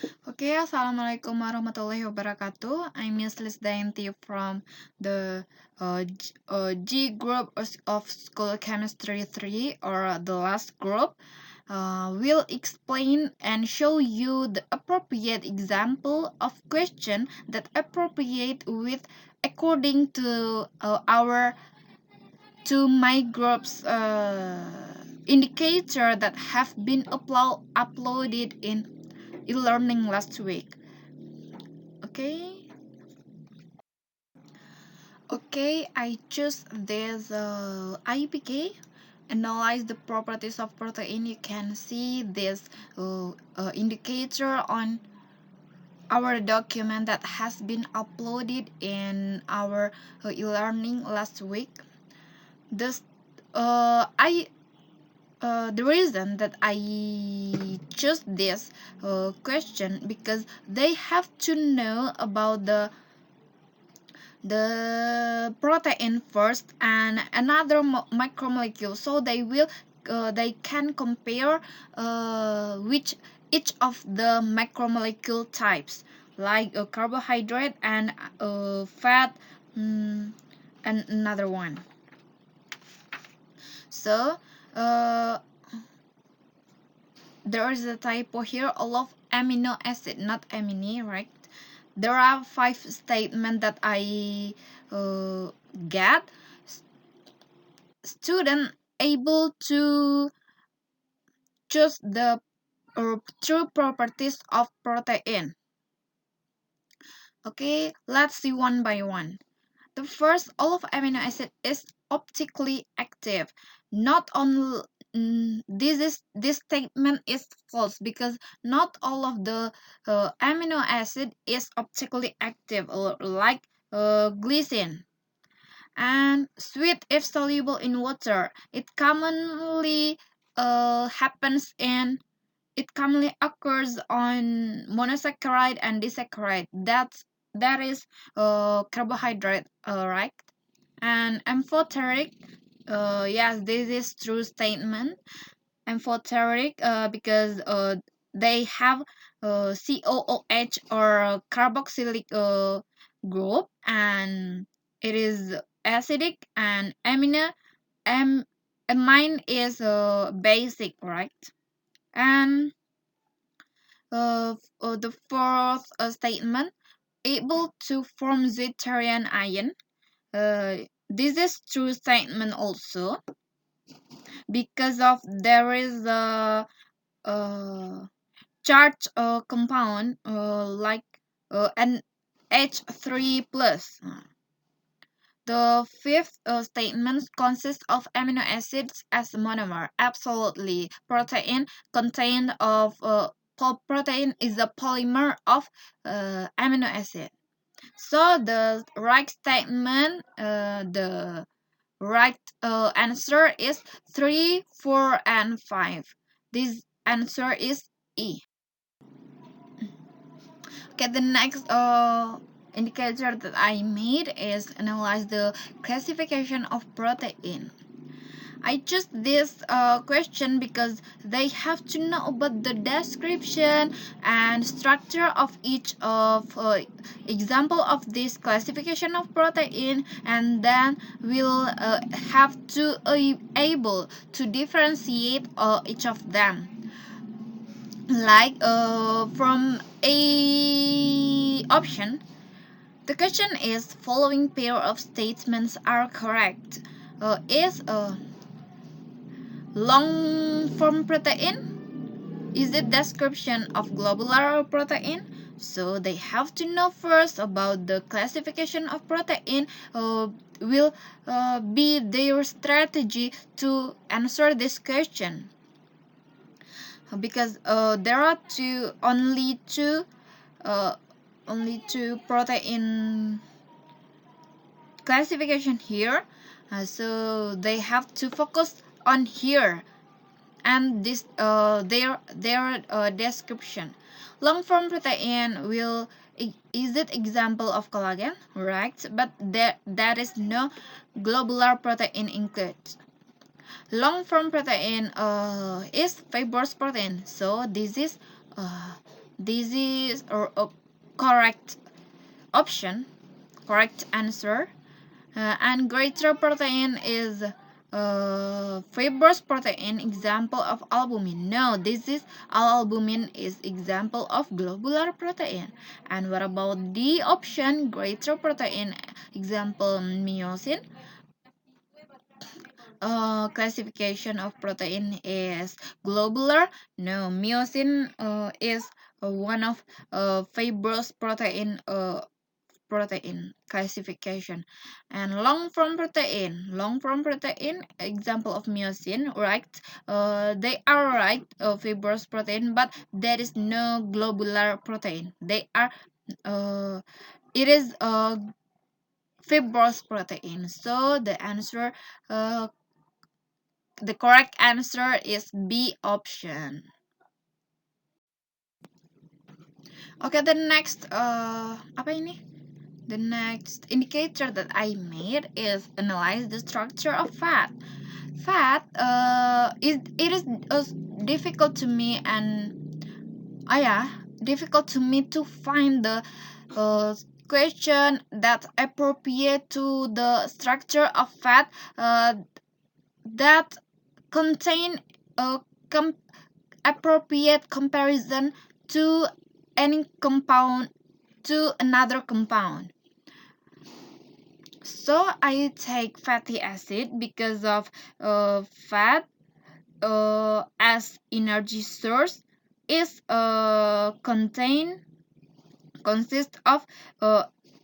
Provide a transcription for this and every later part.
Okay, Assalamualaikum warahmatullahi wabarakatuh. I'm Miss Lisdayanti from the G group of School Chemistry 3, or the last group. Will explain and show you the appropriate example of question that appropriate with according to our to my group's indicator that have been uploaded in e-learning last week. Okay. Okay, I choose this IPK. Analyze the properties of protein. You can see this indicator on our document that has been uploaded in our e-learning last week. This I the reason that I chose this question because they have to know about the protein first and another micromolecule, so they can compare which each of the macromolecule types, like a carbohydrate and fat, and another one. So there is a typo here, all of amino acid, not amine, right? There are 5 statements that I get. Student able to choose the true properties of protein. Okay, let's see one by one. The first, all of amino acid is optically active. Not only this statement is false because not all of the amino acid is optically active, like glycine. And sweet if soluble in water. Happens in it commonly occurs on monosaccharide and disaccharide. That is carbohydrate, right? And amphoteric, yes, this is true statement. Amphoteric, because they have COOH or carboxylic group, and it is acidic, and amine is basic, right? And the fourth statement, able to form deuterium ion. This is true statement also because of there is a charged compound like an H3 plus. The fifth statement consists of amino acids as monomer. Absolutely, protein is a polymer of amino acid. So the right statement, the right answer is 3, 4, and 5. This answer is E. Okay, the next indicator that I made is analyze the classification of protein. I chose this question because they have to know about the description and structure of each of example of this classification of protein, and then we'll have to able to differentiate each of them. Like from A option, the question is following pair of statements are correct. Is long form protein? Is it description of globular protein? So they have to know first about the classification of protein. Will be their strategy to answer this question, because there are only two protein classification here, so they have to focus on here and this their description. Long form protein will is it example of collagen, right? But that is no globular protein included. Long form protein is fibrous protein, so this is This is a correct option, correct answer. And greater protein is fibrous protein, example of albumin. No, this is albumin is example of globular protein. And what about the option greater protein, example myosin? Classification of protein is globular. No, myosin is one of fibrous protein classification. And long form protein, example of myosin, right? They are right, fibrous protein, but there is no globular protein. They are it is fibrous protein. So the correct answer is B option. Okay, the next apa ini? The next indicator that I made is analyze the structure of fat. Fat it is difficult to me, and yeah, difficult to me to find the question that appropriate to the structure of fat that contain a appropriate comparison to any compound to another compound. So I take fatty acid because of fat as energy source is consists of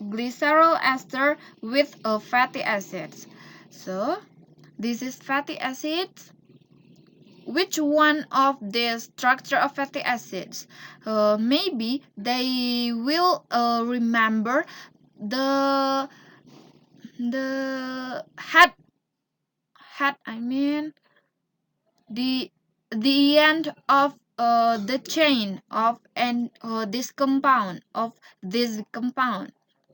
glycerol ester with fatty acids. So this is fatty acids. Which one of the structure of fatty acids? Maybe they will remember the had I mean the end of the chain of and this compound.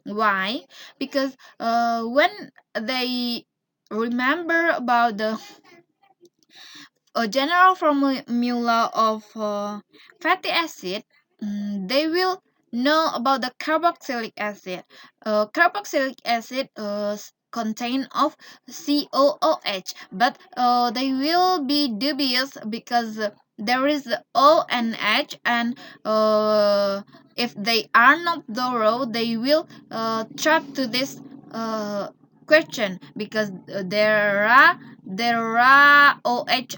Why? Because when they remember about the a general formula of fatty acid, they will know about the carboxylic acid. Carboxylic acid contain of COOH, but they will be dubious because there is O and H, and if they are not thorough, they will track to this question because there are OH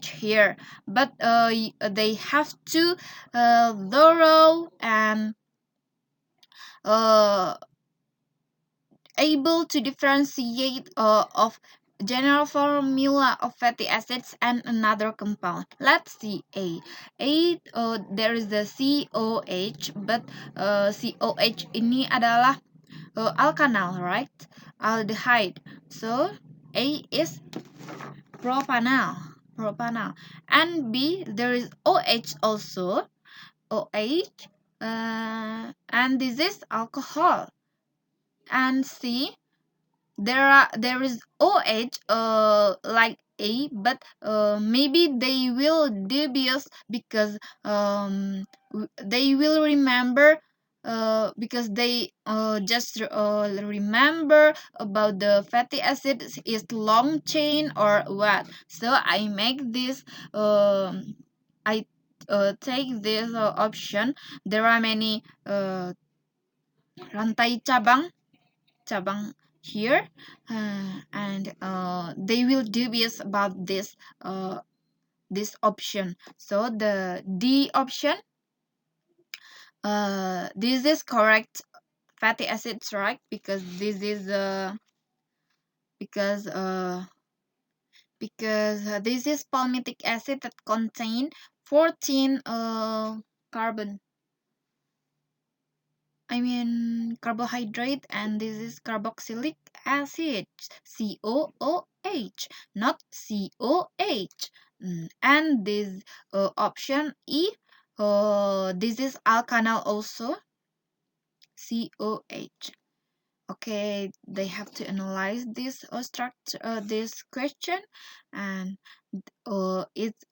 here, but they have to thorough and uh, able to differentiate of general formula of fatty acids and another compound. Let's see there is the COH, but COH ini adalah alkanal, right? Aldehyde. So A is propanal, and B there is OH also, OH, and this is alcohol. And C there is OH like A, but maybe they will dubious because they will remember because they just remember about the fatty acids is long chain or what. So I make this I take this option. There are many rantai cabang here, and they will dubious about this option. So the D option, this is correct fatty acids, right? Because this is this is palmitic acid that contain 14 carbon carbohydrate, and this is carboxylic acid, COOH, not COH. And this option E, this is alkanal also, COH. Okay, they have to analyze this structure, this question, and it's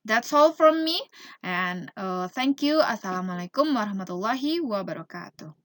That's all from me, and thank you. Assalamualaikum warahmatullahi wabarakatuh.